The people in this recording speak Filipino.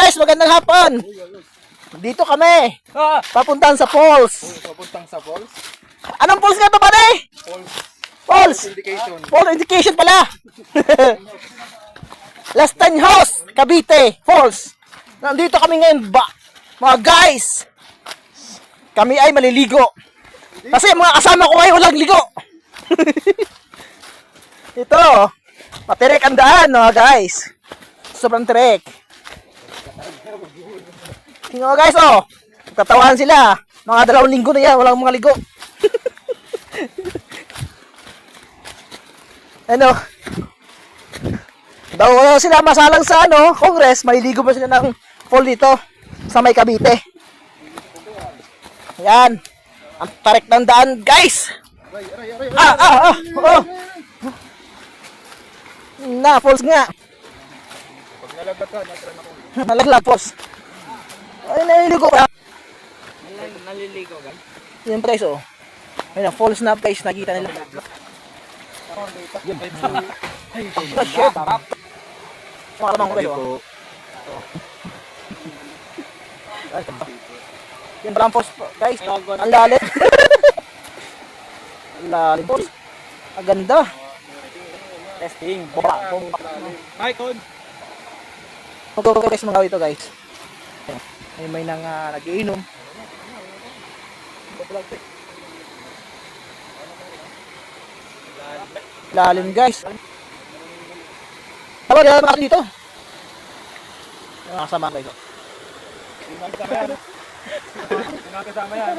guys, magandang hapon. Dito kami. Papuntahan sa falls. Papuntang sa falls. Anong falls nga to ba, eh? Falls. Indication. Falls indication pala. Lastanhos, Cavite Falls. Nandito kami ngayon ba, mga guys. Kami ay maliligo. Kasi mga kasama ko ay walang ligo. Ito, matirek ang daan, mga guys. Sobrang trek. Tingnan mo guys, oh. Tatawahan sila. Mga 2 linggo na yan, walang mga ligo. Ano? Daw sila masalang sa Congress, maliligo ba sila ng fall dito sa may Cavite. Yan. Ang tarik ng daan, guys. Oh. Na, falls nga. Pag nalaglag ka, natran ako. Nalaglag, falls. Ay, naliligo ka. Naliligo ka? Yan guys, oh. Ayun, falls na guys, nakita nila. Ay, shit. Makalamang ko guys, oh. Yan pala ang falls, guys. Ang lalim. Ang lalim, falls. Ang ganda. Testing. Bomba. Hi, Con. Mag-go guys, mga ito guys. May nang nag-iinom. Lalim guys. Tama, di naman dito. Yung kasama guys. Hindi makasama yan.